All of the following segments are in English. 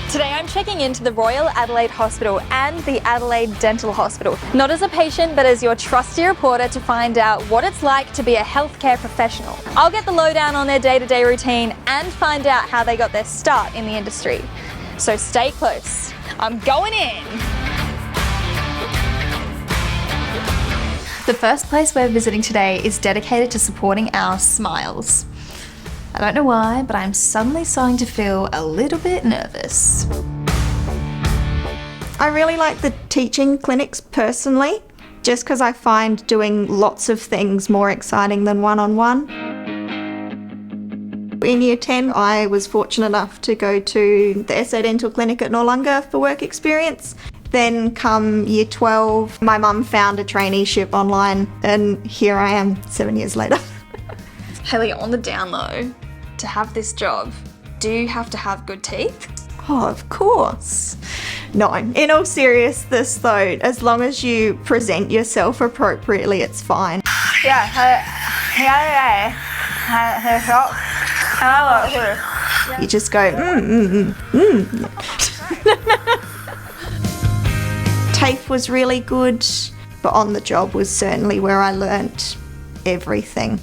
Today I'm checking into the Royal Adelaide Hospital and the Adelaide Dental Hospital, not as a patient but as your trusty reporter to find out what it's like to be a healthcare professional. I'll get the lowdown on their day-to-day routine and find out how they got their start in the industry. So stay close, I'm going in! The first place we're visiting today is dedicated to supporting our smiles. I don't know why, but I'm suddenly starting to feel a little bit nervous. I really like the teaching clinics personally, just because I find doing lots of things more exciting than one-on-one. In Year 10, I was fortunate enough to go to the SA Dental Clinic at Noarlunga for work experience. Then come Year 12, my mum found a traineeship online and here I am 7 years later. Haley, on the down low, to have this job, do you have to have good teeth? Oh, of course. No, in all seriousness though, as long as you present yourself appropriately, it's fine. You just go, TAFE was really good, but on the job was certainly where I learnt everything.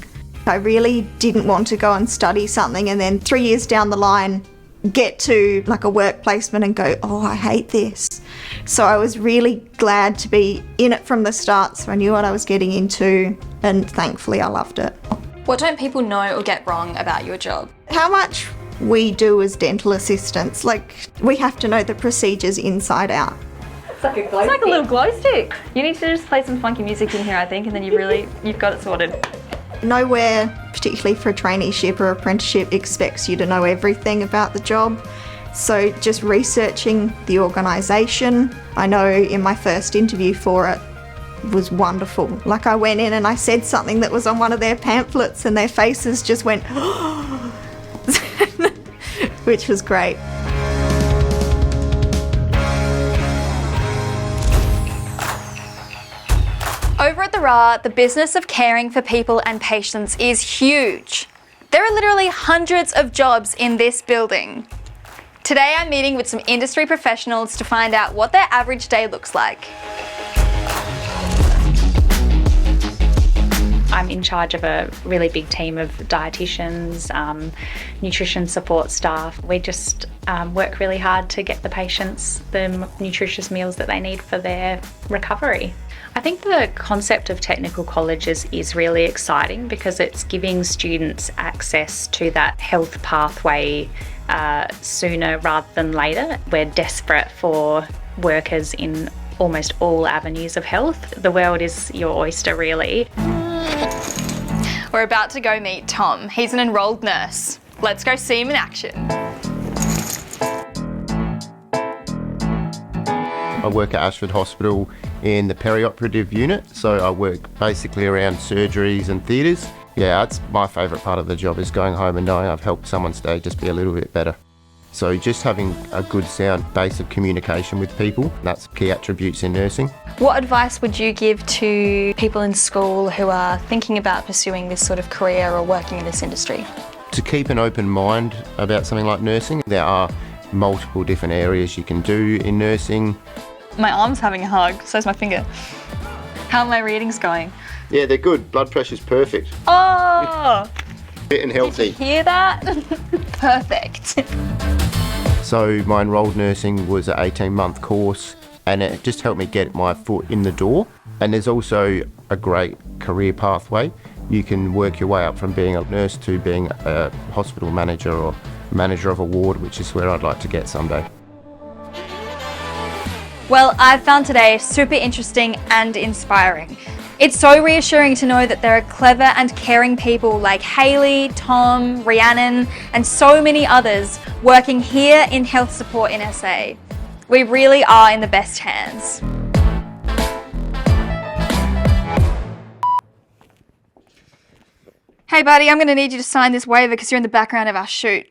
I really didn't want to go and study something and then 3 years down the line get to like a work placement and go, oh, I hate this. So I was really glad to be in it from the start, so I knew what I was getting into and thankfully I loved it. What don't people know or get wrong about your job? How much we do as dental assistants, like we have to know the procedures inside out. It's like a little glow stick. You need to just play some funky music in here, I think, and then you've got it sorted. Nowhere, particularly for a traineeship or apprenticeship, expects you to know everything about the job. So just researching the organisation. I know in my first interview for it was wonderful. Like I went in and I said something that was on one of their pamphlets and their faces just went, which was great. Over at the RA, the business of caring for people and patients is huge. There are literally hundreds of jobs in this building. Today I'm meeting with some industry professionals to find out what their average day looks like. I'm in charge of a really big team of dietitians, nutrition support staff. We just work really hard to get the patients the nutritious meals that they need for their recovery. I think the concept of technical colleges is really exciting because it's giving students access to that health pathway sooner rather than later. We're desperate for workers in almost all avenues of health. The world is your oyster, really. We're about to go meet Tom. He's an enrolled nurse. Let's go see him in action. I work at Ashford Hospital in the perioperative unit, so I work basically around surgeries and theatres. Yeah, that's my favourite part of the job, is going home and knowing I've helped someone's day just be a little bit better. So just having a good sound base of communication with people, that's key attributes in nursing. What advice would you give to people in school who are thinking about pursuing this sort of career or working in this industry? To keep an open mind about something like nursing. There are multiple different areas you can do in nursing. My arm's having a hug, so's my finger. How are my readings going? Yeah, they're good. Blood pressure's perfect. Oh! Fit and healthy. Did you hear that? Perfect. So my enrolled nursing was an 18-month course and it just helped me get my foot in the door. And there's also a great career pathway. You can work your way up from being a nurse to being a hospital manager or manager of a ward, which is where I'd like to get someday. Well, I've found today super interesting and inspiring. It's so reassuring to know that there are clever and caring people like Haley, Tom, Rhiannon, and so many others working here in health support in SA. We really are in the best hands. Hey buddy, I'm going to need you to sign this waiver because you're in the background of our shoot.